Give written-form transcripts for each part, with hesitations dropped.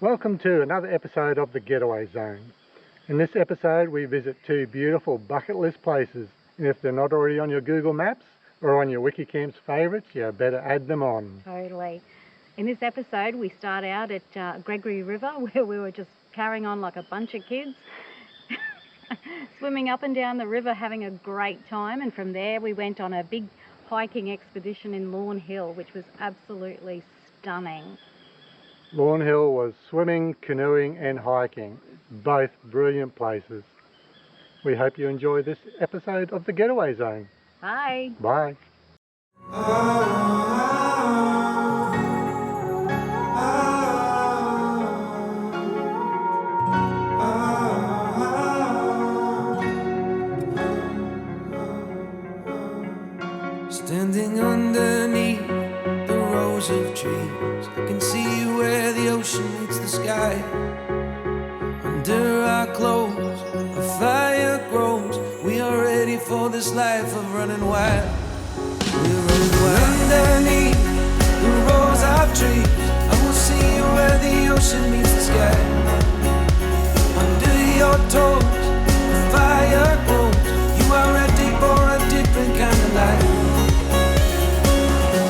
Welcome to another episode of the Getaway Zone. In this episode we visit two beautiful bucket list places, and if they're not already on your Google Maps or on your Wikicamp's favourites, you better add them on. Totally. In this episode we start out at Gregory River where we were just carrying on like a bunch of kids, swimming up and down the river having a great time, and from there we went on a big hiking expedition in Lawn Hill, which was absolutely stunning. Lawn Hill was swimming, canoeing and hiking, both brilliant places. We hope you enjoy this episode of the Getaway Zone. Bye. Bye. Standing underneath the rows of trees, I can see where the ocean meets the sky. Under our clothes, a fire grows. We are ready for this life of running wild. We're running wild. Underneath the rows of trees, I will see where the ocean meets the sky. Under your toes, a fire grows. You are ready for a different kind of life.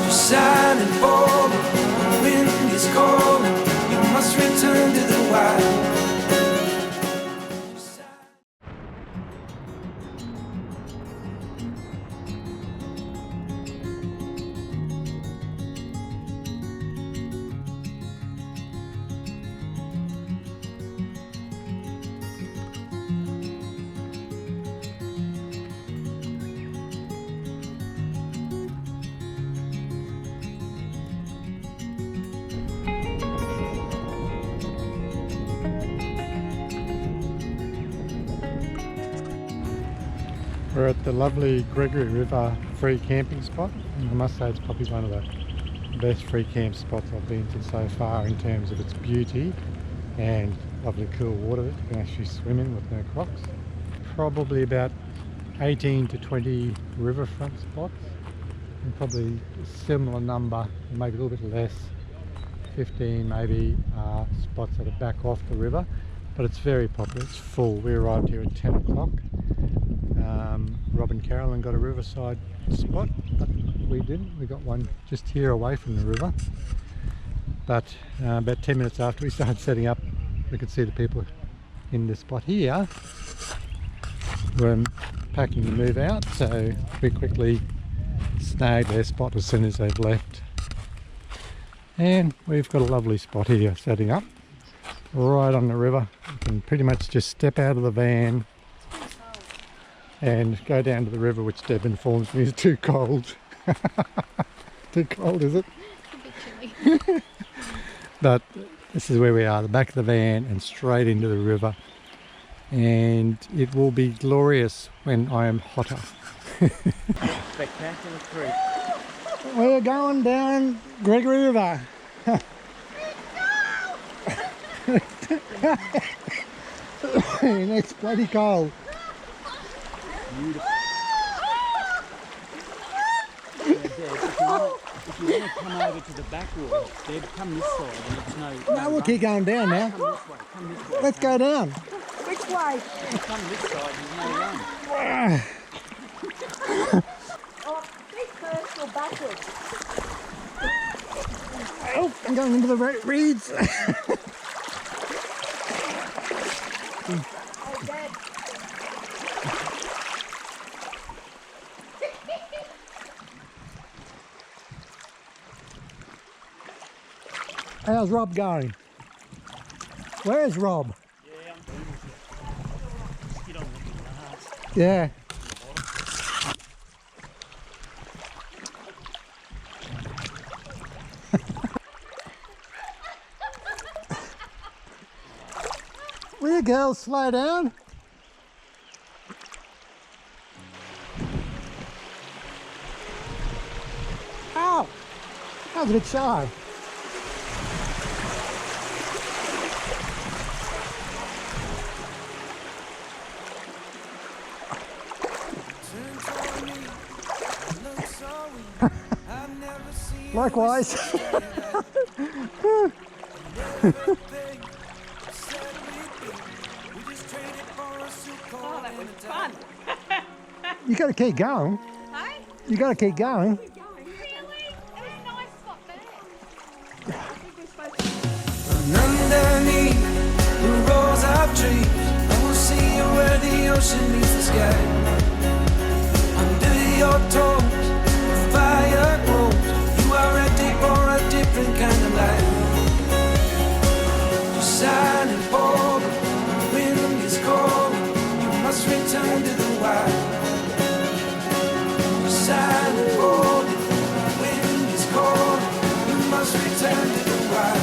Silent bold, the wind is calling. You must return to the wild. We're at the lovely Gregory River free camping spot, and I must say it's probably one of the best free camp spots I've been to so far in terms of its beauty and lovely cool water that you can actually swim in with no crocs. Probably about 18 to 20 riverfront spots, and probably a similar number, maybe a little bit less, 15 maybe, spots that are back off the river, but it's very popular, it's full. We arrived here at 10 o'clock. Rob and Carolyn got a riverside spot, but we didn't. We got one just here away from the river. But about 10 minutes after we started setting up, we could see the people in the spot here were packing to move out, so we quickly snagged their spot as soon as they'd left. And we've got a lovely spot here setting up right on the river. You can pretty much just step out of the van and go down to the river, which Deb informs me is too cold. Too cold, is it? A bit chilly. But this is where we are, the back of the van and straight into the river. And it will be glorious when I am hotter. Spectacular creek. We're going down Gregory River. It's bloody cold. Beautiful. Yeah, Deb, if you want to come over to the back wall, Deb, come this side and it's no No, we'll keep going down now. Come this way. Let's go down. Which way? Come this side, there's no run. Oh, feet first or backwards? Oh, I'm going into the reeds. Oh, Dad. How's Rob going? Where's Rob? Yeah, I'm doing it. Skid on the grass. Yeah. Will you girls slow down? Ow! That was a bit shy. Likewise. Oh, that was fun. You got to keep going. Hey? You got to keep going. Really? It was a nice spot there. And underneath the rows of trees, I will see you where the ocean meets the sky. Under your toes, the fire grows. You are ready for a different kind of life. You're silent, bold. The wind is cold. You must return to the wild. You're silent, bold. The wind is cold. You must return to the wild.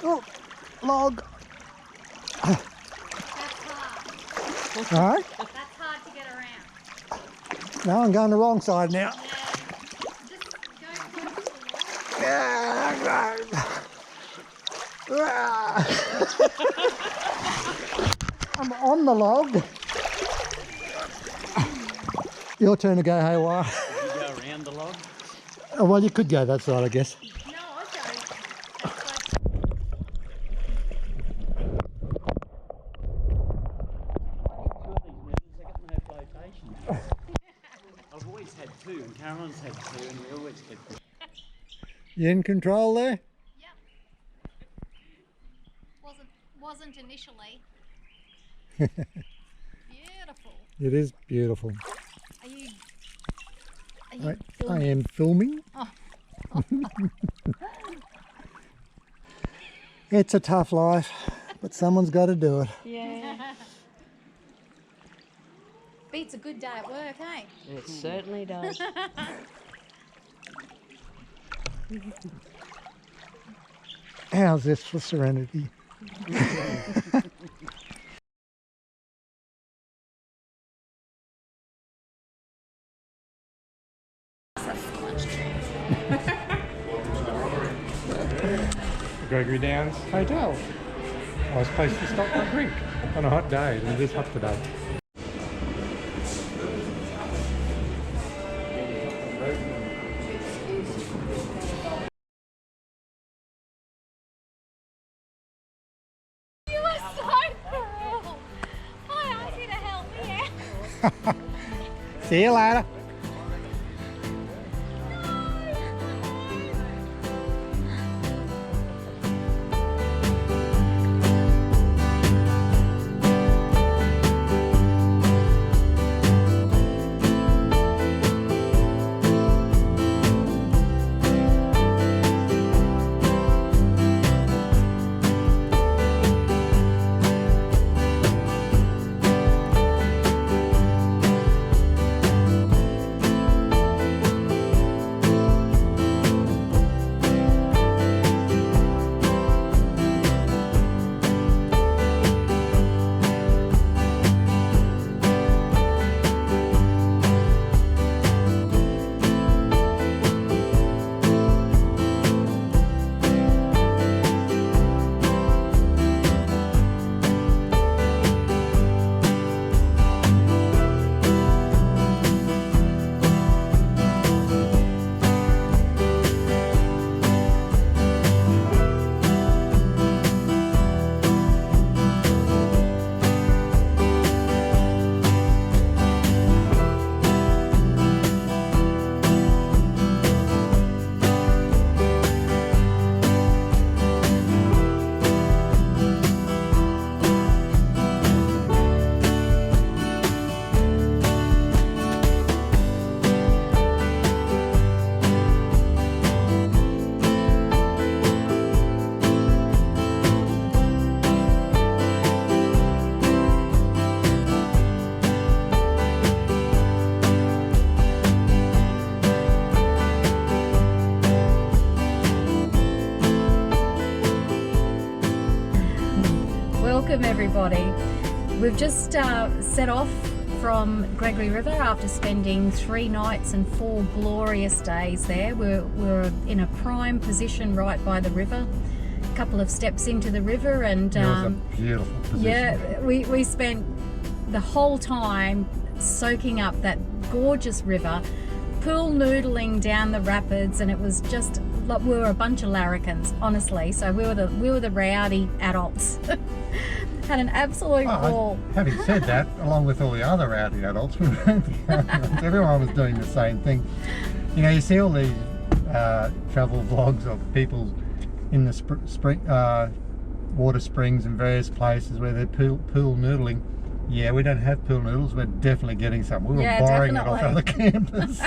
Oh, log. That's hard. All right. That's hard to get around. No, I'm going the wrong side now. Yeah. Just go close to the wall. I'm on the log. Your turn to go haywire. You go around the log. Oh, well, you could go that side, I guess. No, I'll go. I've always had two, and Caroline's had two, and we always get two. You in control there? Yep. Wasn't initially. Beautiful. It is beautiful. Are you I filming? am filming. Oh. It's a tough life, but someone's got to do it. Yeah. Beats a good day at work, hey? It certainly does. How's this for serenity? Gregory Downs Hotel. I was supposed to stop for a drink on a hot day, and it is hot today. You are so cruel. I asked you to help me out. See you later. Welcome everybody. We've just set off from Gregory River after spending 3 nights and 4 glorious days there. We're in a prime position right by the river, couple of steps into the river, and It was a beautiful position. yeah, we spent the whole time soaking up that gorgeous river, pool noodling down the rapids, and it was just like we were a bunch of larrikins, honestly. So we were the rowdy adults. Had an absolute ball. Having said that, along with all the other rowdy adults, everyone was doing the same thing. You know, you see all these travel vlogs of people in the water springs and various places where they're pool noodling. Yeah, we don't have pool noodles. We're definitely getting some. We were borrowing it off other campers.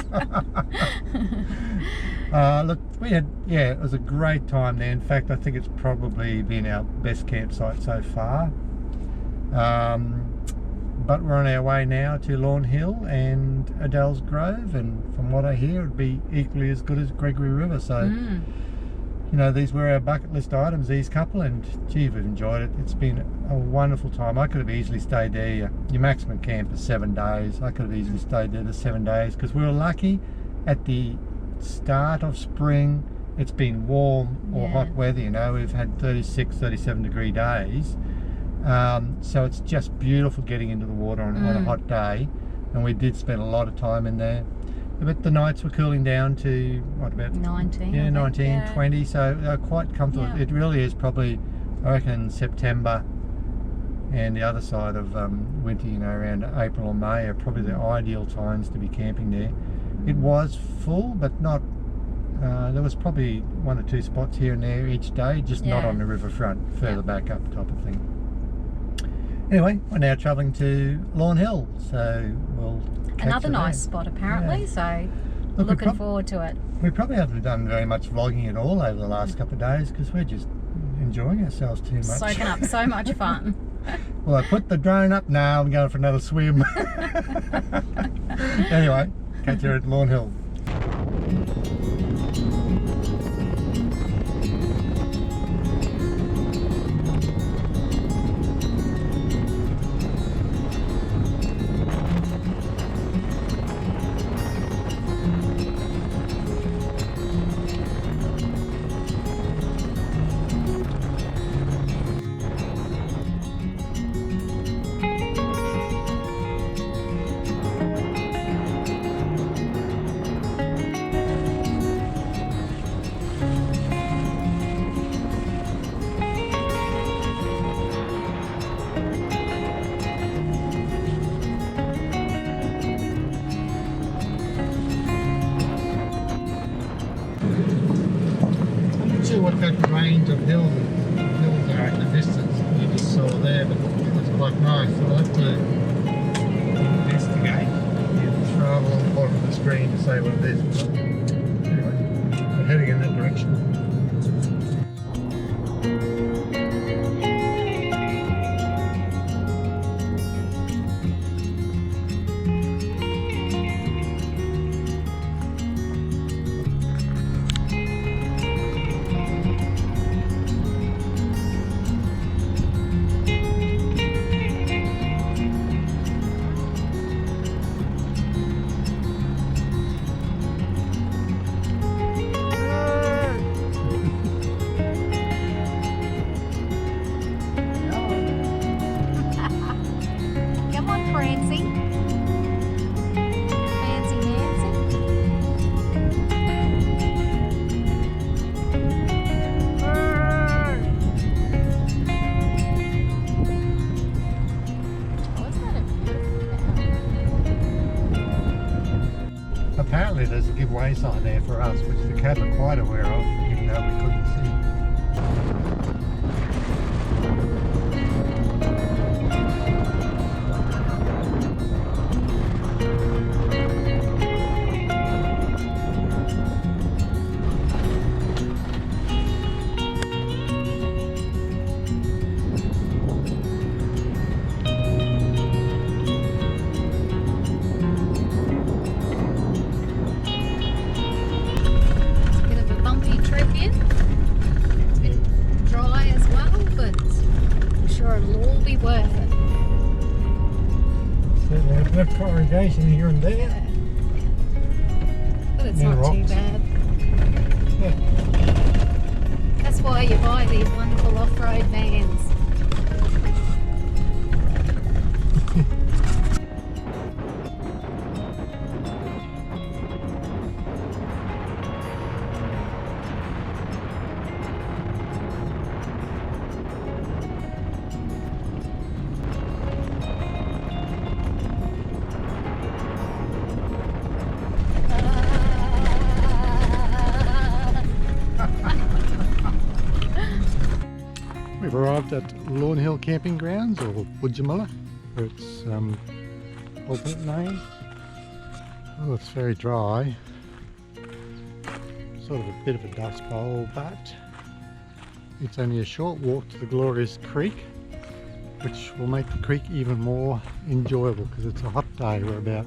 Look, it was a great time there. In fact, I think it's probably been our best campsite so far. But we're on our way now to Lawn Hill and Adele's Grove, and from what I hear, it'd be equally as good as Gregory River. So, you know, these were our bucket list items, these couple, and gee, we've enjoyed it. It's been a wonderful time. I could have easily stayed there. Your maximum camp is 7 days. I could have easily stayed there the 7 days because we were lucky at the start of spring. It's been warm or hot weather, you know. We've had 36, 37 degree days. So it's just beautiful getting into the water on a hot day, and we did spend a lot of time in there. But the nights were cooling down to what, about 19? Yeah, 19, 20. So they're quite comfortable. Yeah. It really is probably, I reckon, September and the other side of winter, you know, around April or May are probably the ideal times to be camping there. It was full, but not. There was probably 1 or 2 spots here and there each day, just not on the riverfront, further back up type of thing. Anyway, we're now travelling to Lawn Hill, so we'll catch another you nice there. spot apparently. So looking forward to it. We probably haven't done very much vlogging at all over the last couple of days because we're just enjoying ourselves too much. Soaking up so much fun. Well, I put the drone up now. I'm going for another swim. Anyway, catch you at Lawn Hill. What that range of hills are in the distance you just saw there, but it's quite nice. So I'll have to investigate and travel on the bottom of the screen to say what it is. Anyway, we're heading in that direction. Apparently there's a giveaway sign there for us, which the cat are quite aware of, even though we couldn't see. Enough corrugation here and there. Yeah. But it's not too bad. Yeah. That's why you buy these wonderful off-road vans. We've arrived at Lawn Hill Camping Grounds, or Woodjamilla for its alternate name. Oh, it's very dry. Sort of a bit of a dust bowl, but it's only a short walk to the glorious creek, which will make the creek even more enjoyable because it's a hot day. We're about,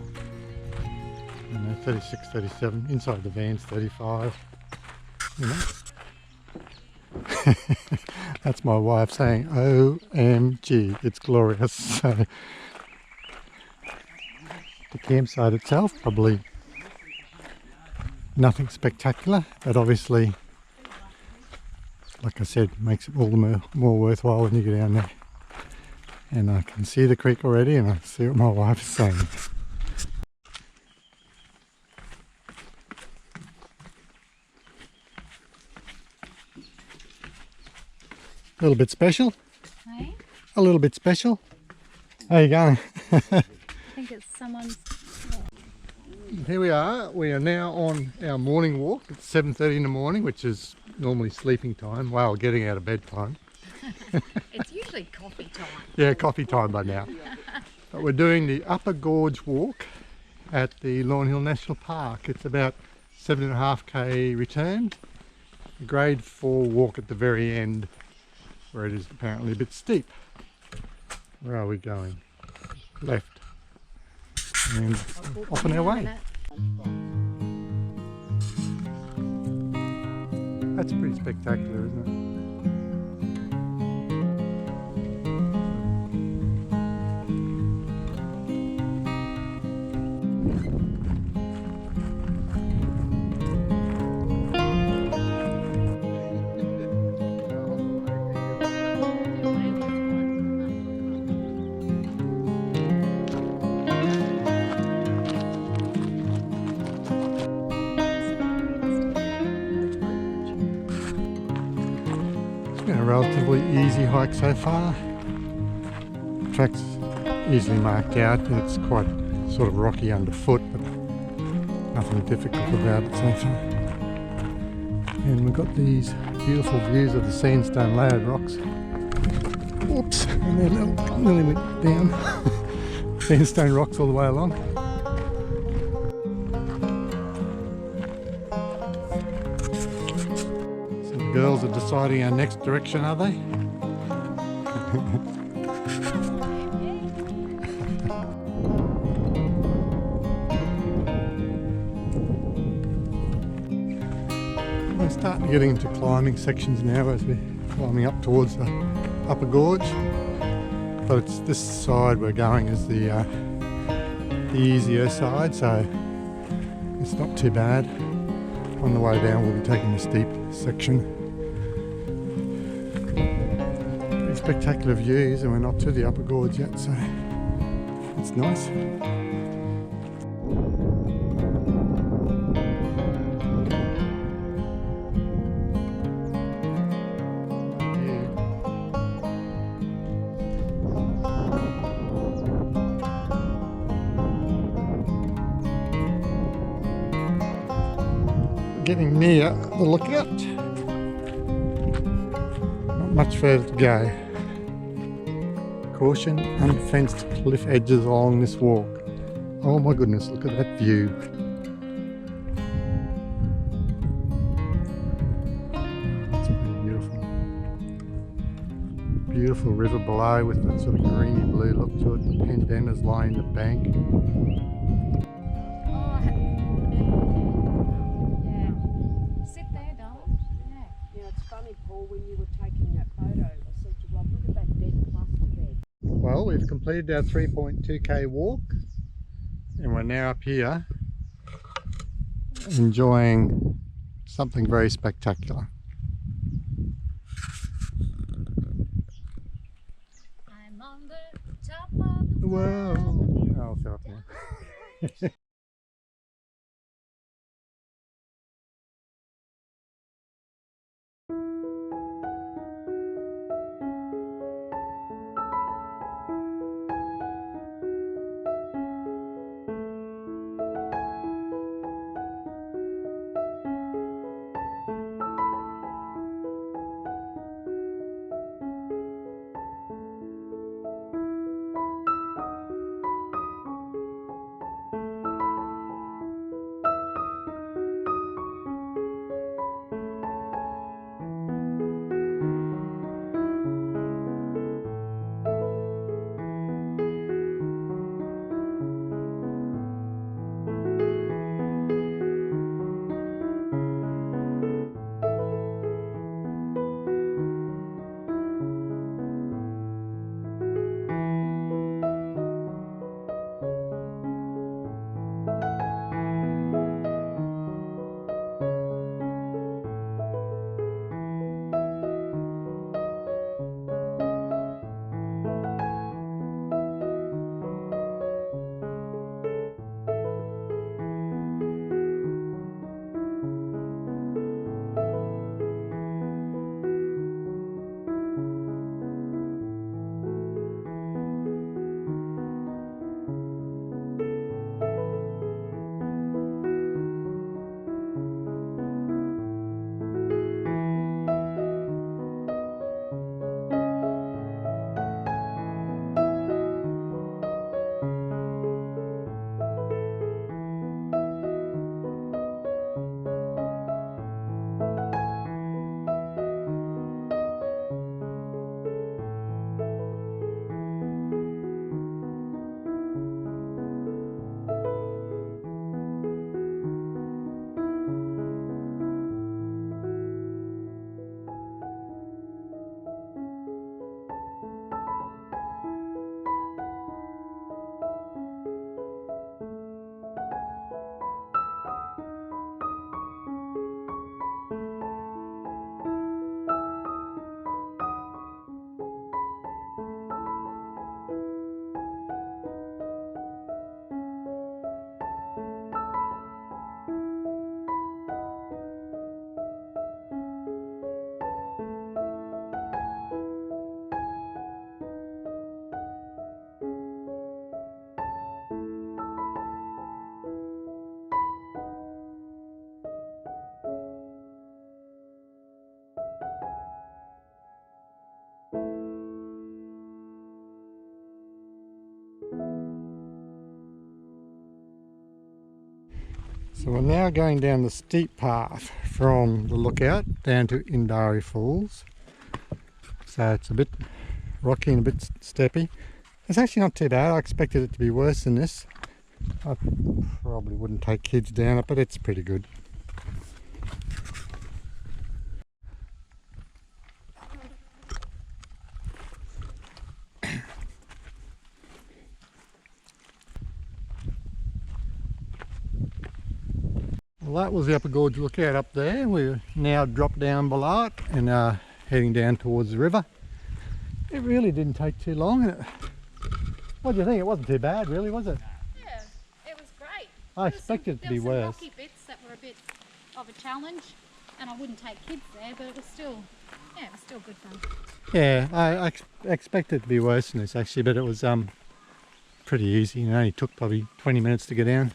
I don't know, 36, 37, inside the van's 35, you know. That's my wife saying OMG, it's glorious. So the campsite itself, probably nothing spectacular, but obviously, like I said, makes it all the more worthwhile when you get down there. And I can see the creek already, and I see what my wife is saying. A little bit special. Hey? A little bit special. How you going? I think it's someone's... Here we are. We are now on our morning walk. It's 7:30 in the morning, which is normally sleeping time. Wow, getting out of bed time. It's usually coffee time. Yeah, coffee time by now. But we're doing the Upper Gorge walk at the Lawn Hill National Park. It's about 7.5k return. A grade 4 walk at the very end, where it is apparently a bit steep. Where are we going? Left. And off on our way. That's pretty spectacular, isn't it? Been a relatively easy hike so far. The track's easily marked out and it's quite sort of rocky underfoot, but nothing difficult about it so far. And we've got these beautiful views of the sandstone layered rocks. Oops, and they nearly went down. Sandstone rocks all the way along. Girls are deciding our next direction, are they? We're starting to get into climbing sections now as we're climbing up towards the upper gorge. But it's this side we're going is the easier side, so it's not too bad. On the way down we'll be taking the steep section. Spectacular views, and we're not to the upper gorge yet, so it's nice. We're getting near the lookout. Not much further to go. Caution, unfenced cliff edges along this walk. Oh my goodness, look at that view. It's pretty beautiful. Beautiful river below with that sort of greeny blue look to it. The pandanus line the bank. Yeah. Sit there, darling. Yeah. Now it's funny, Paul, when you were taking that photo, I said to Rob, look at that dead cluster there. Well, we've completed our 3.2k walk and we're now up here enjoying something very spectacular. On the top of the world. I'll shut up now. So we're now going down the steep path from the lookout down to Indari Falls. So it's a bit rocky and a bit steppy. It's actually not too bad. I expected it to be worse than this. I probably wouldn't take kids down it, but it's pretty good. Well, that was the Upper Gorge lookout up there. We're now dropped down below it and heading down towards the river. It really didn't take too long. What do you think? It wasn't too bad, really, was it? Yeah, it was great. I expected it to be worse. There were some rocky bits that were a bit of a challenge, and I wouldn't take kids there, but it was still, yeah, it was still good fun. Yeah, I expected it to be worse than this actually, but it was pretty easy. It only took probably 20 minutes to get down.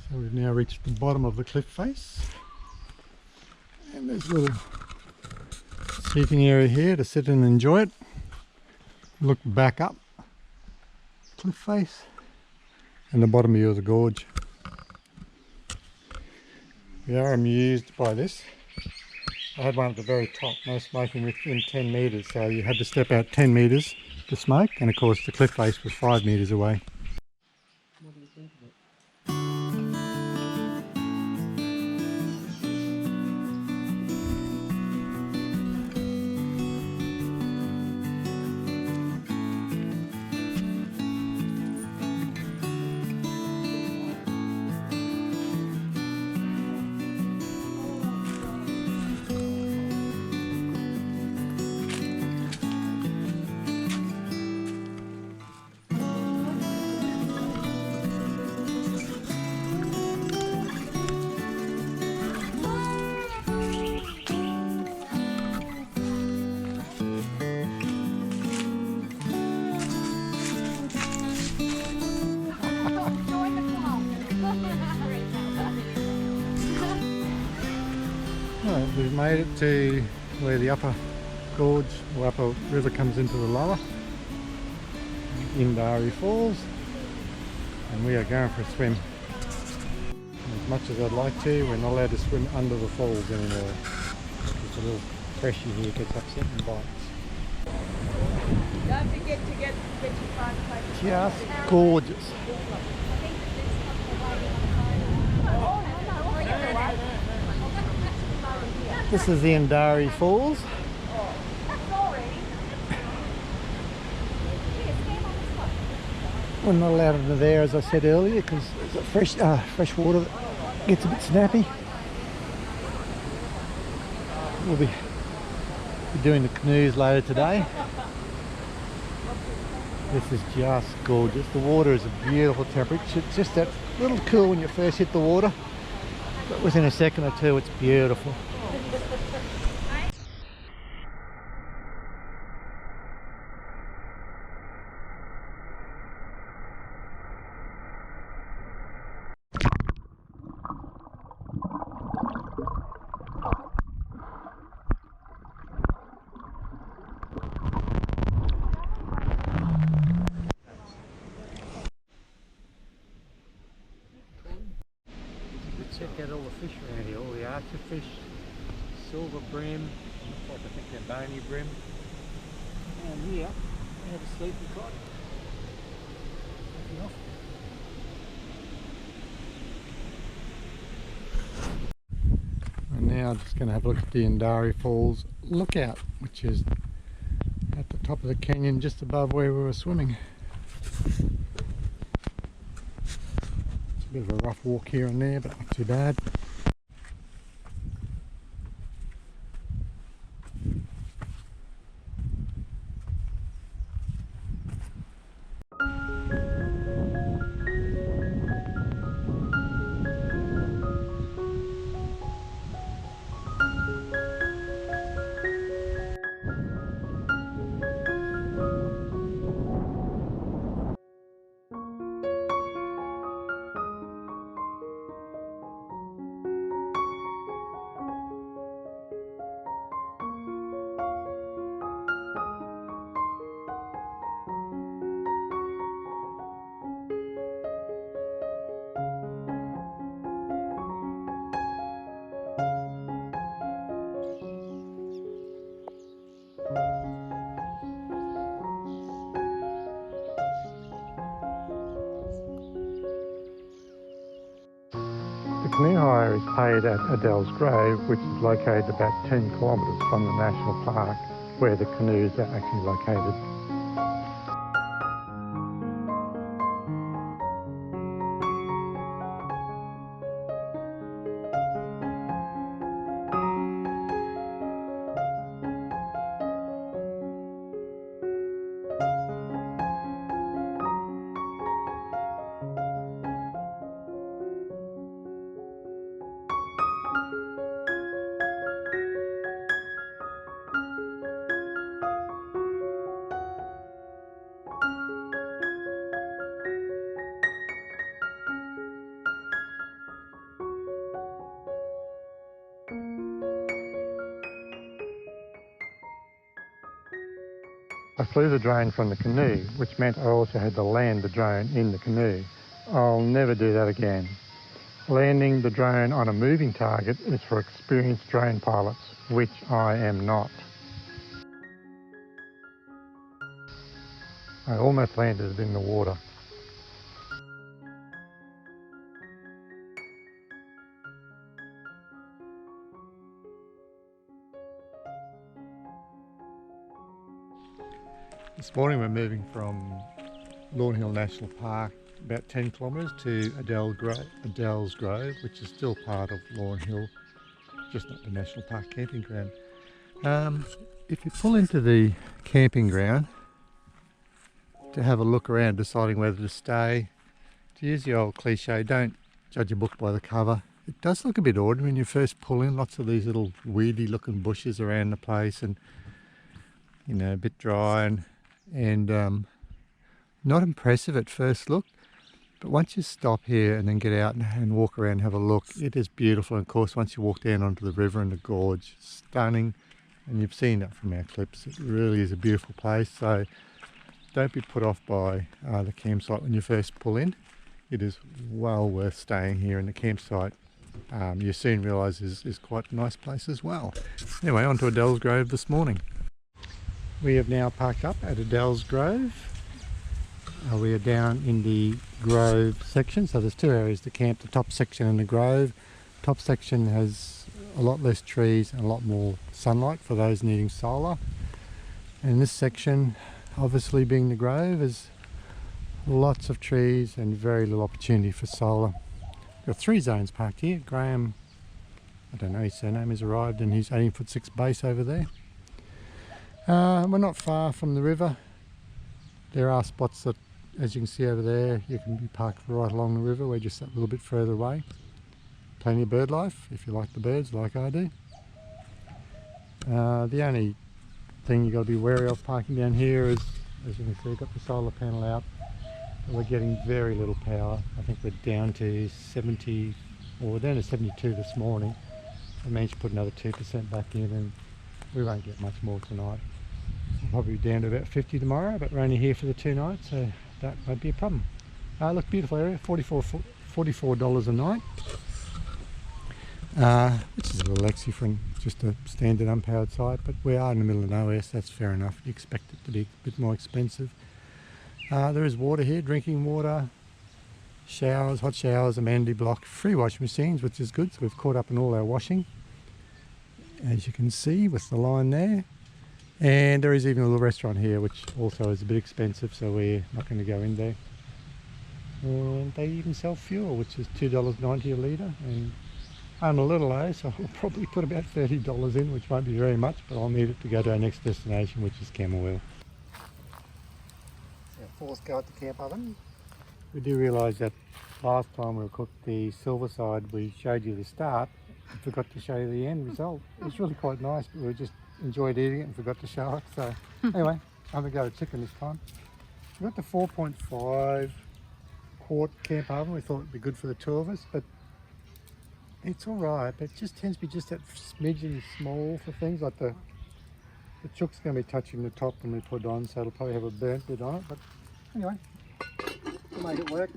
So we've now reached the bottom of the cliff face, and there's a little seating area here to sit and enjoy it. Look back up cliff face and the bottom view of the gorge. We are amused by this. I had one at the very top, no smoking within 10 metres, so you had to step out 10 metres to smoke, and of course the cliff face was 5 metres away. What do you think of it? made it to where the upper gorge or upper river comes into the lower, Indari Falls, and we are going for a swim. As much as I'd like to, we're not allowed to swim under the falls anymore. Just a little freshie here gets upset and bites. Don't forget to get your phone taken. Just gorgeous. This is the Indari Falls. We're not allowed under there, as I said earlier, because fresh water that gets a bit snappy. We'll be doing the canoes later today. This is just gorgeous. The water is a beautiful temperature. It's just that little cool when you first hit the water, but within a second or two it's beautiful. Check out all the fish around here, all the archer fish, silver brim, looks like I think they're bony brim. And here, we have a sleepy cod. And now I'm just going to have a look at the Indari Falls lookout, which is at the top of the canyon just above where we were swimming. Bit of a rough walk here and there, but not too bad. The canoe hire is paid at Adele's Grove, which is located about 10 kilometres from the national park where the canoes are actually located. I flew the drone from the canoe, which meant I also had to land the drone in the canoe. I'll never do that again. Landing the drone on a moving target is for experienced drone pilots, which I am not. I almost landed it in the water. This morning we're moving from Lawn Hill National Park about 10 kilometres to Adele's Grove, which is still part of Lawn Hill, just not the National Park camping ground. If you pull into the camping ground to have a look around deciding whether to stay, to use the old cliche, don't judge a book by the cover. It does look a bit ordinary when you first pull in, lots of these little weedy looking bushes around the place and, you know, a bit dry and not impressive at first look, But once you stop here and then get out and walk around and have a look, it is beautiful. And of course, once you walk down onto the river and the gorge, stunning. And you've seen that from our clips. It really is a beautiful place. So don't be put off by the campsite when you first pull in. It is well worth staying here, and the campsite you soon realise is quite a nice place as well. Anyway, on to Adele's Grove this morning. We have now parked up at Adele's Grove. We are down in the Grove section, so there's two areas to camp, the top section and the Grove. Top section has a lot less trees and a lot more sunlight for those needing solar. And this section, obviously being the Grove, is lots of trees and very little opportunity for solar. We've got 3 zones parked here. Graham, I don't know his surname, has arrived and he's 18'6" base over there. We're not far from the river. There are spots that, as you can see over there, you can be parked right along the river. We're just a little bit further away. Plenty of bird life if you like the birds like I do. The only thing you've got to be wary of parking down here is, as you can see, we've got the solar panel out. We're getting very little power. I think we're down to 70, or we're down to 72 this morning. I managed to put another 2% back in, and we won't get much more tonight. We'll probably be down to about 50 tomorrow, but we're only here for the 2 nights, so that won't be a problem. Look, beautiful area, $44 a night, which is a little extra for just a standard unpowered site, but we are in the middle of nowhere, so that's fair enough. You expect it to be a bit more expensive. There is water here, drinking water, showers, hot showers, amenity block, free washing machines, which is good, so we've caught up in all our washing, as you can see with the line there. And there is even a little restaurant here, which also is a bit expensive, so we're not going to go in there. And they even sell fuel, which is $2.90 a litre, and I'm a little low, so I'll probably put about $30 in, which won't be very much, but I'll need it to go to our next destination, which is Camberwell. Fourth go at the camp oven. We do realise that last time we cooked the silver side, we showed you the start and forgot to show you the end result. It was really quite nice, but we just enjoyed eating it and forgot to show it. So anyway, I'm going to go with chicken this time. We've got the 4.5 quart camp oven. We thought it'd be good for the 2 of us, but it's all right. But it just tends to be just that smidgen small for things like the chook's going to be touching the top when we put it on, so it'll probably have a burnt bit on it. But anyway, we'll make it work.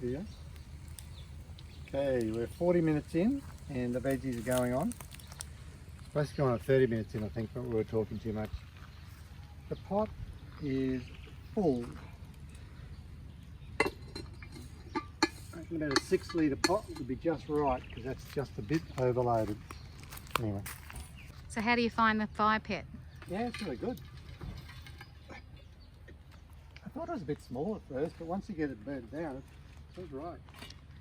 Here. Okay, we're 40 minutes in and the veggies are going on. It's supposed to go on at 30 minutes in, I think, but we were talking too much. The pot is full. I reckon about a 6 litre pot would be just right, because that's just a bit overloaded. Anyway. So how do you find the fire pit? Yeah, it's really good. I thought it was a bit small at first, but once you get it burnt down, it's right.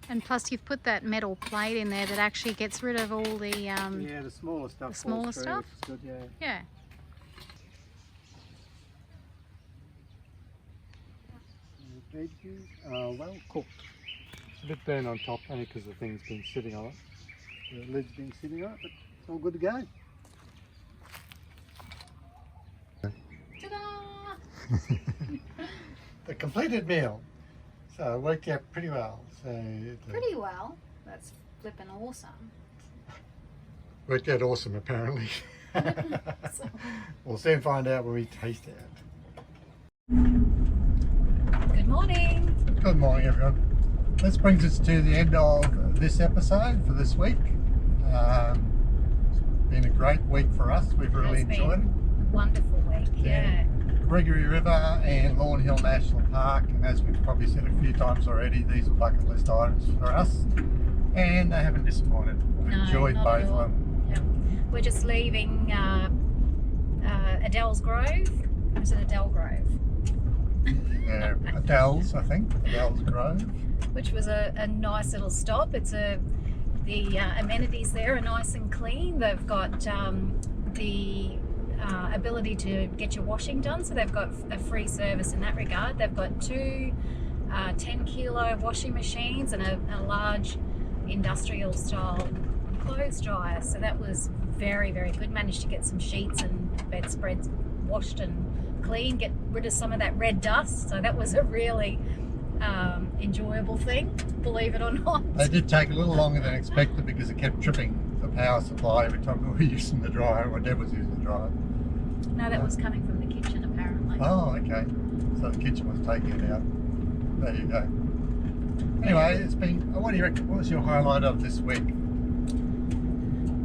And plus you've put that metal plate in there that actually gets rid of all the yeah, the smaller stuff. The smaller through, stuff? Which is good, yeah. Yeah. Veggies, well cooked. It's a bit burnt on top, only because the thing's been sitting on it. The lid's been sitting on it, but it's all good to go. Ta-da! The completed meal. So it worked out pretty well. Pretty well. That's flipping awesome. Worked out awesome, apparently. We'll soon find out when we taste it. Good morning. Good morning, everyone. This brings us to the end of this episode for this week. It's been a great week for us. We've really enjoyed it. Wonderful week, yeah. Gregory River and Lawn Hill National Park, and as we've probably said a few times already, these are bucket list items for us, and they haven't disappointed. We've enjoyed both of them. Yep. We're just leaving Adele's Grove. Is it Adele Grove? Yeah, Adele's, I think. Adele's Grove. Which was a nice little stop. It's a The amenities there are nice and clean. They've got the ability to get your washing done, so they've got a free service in that regard. They've got two 10-kilo washing machines and a large industrial style clothes dryer, so that was very, very good. Managed to get some sheets and bedspreads washed and clean, get rid of some of that red dust, so that was a really enjoyable thing, believe it or not. They did take a little longer than expected because it kept tripping the power supply every time we were using the dryer, or Deb was using the dryer. No, that was coming from the kitchen apparently. Oh, okay. So the kitchen was taking it out. There you go. Anyway, it's been. What do you reckon? What was your highlight of this week?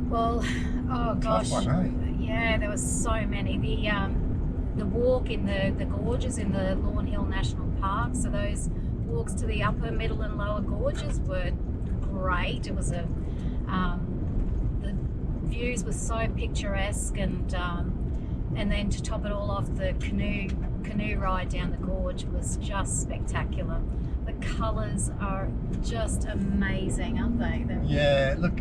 Well, oh gosh, Tough one, yeah, there was so many. The walk in the gorges in the Lawn Hill National Park. So those walks to the upper, middle, and lower gorges were great. It was the views were so picturesque, and then to top it all off, the canoe ride down the gorge was just spectacular. The colours are just amazing, aren't they? Yeah, look,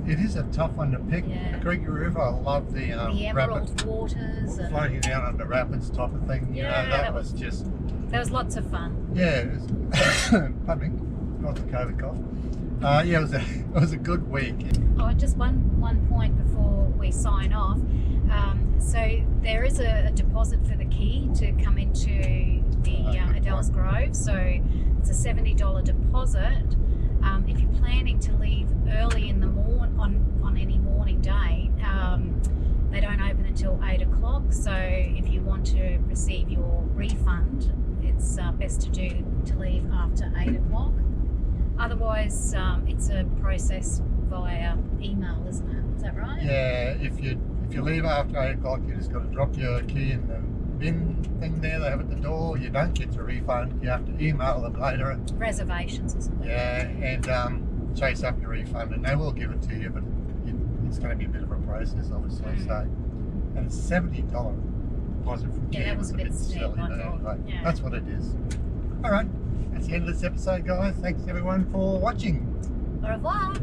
it is a tough one to pick. Yeah. The Gregory River, I love the emerald rapids, waters. And, floating down under rapids type of thing. You Yeah, know, that that was was- just, there was lots of fun. yeah, it was, pardon me, not the COVID cough. Yeah, it was a good week. Oh, just one point before we sign off. So there is a deposit for the key to come into the good Adele's point. Grove. So it's a $70 deposit. If you're planning to leave early in the morning on any morning day, they don't open until 8 o'clock. So if you want to receive your refund, it's best to leave after 8 o'clock. Otherwise, it's a process via email, isn't it? Is that right? Yeah, if you leave after 8 o'clock, you just got to drop your key in the bin thing there they have at the door. You don't get your refund. You have to email them later. Reservations or something. Yeah, and chase up your refund, and they will give it to you, but it's going to be a bit of a process, obviously. So, and it's $70 deposit from key. Yeah, that was a bit steep, silly, I but thought. anyway, Yeah. that's what it is. All right, that's the end of this episode, guys. Thanks everyone for watching. Au revoir.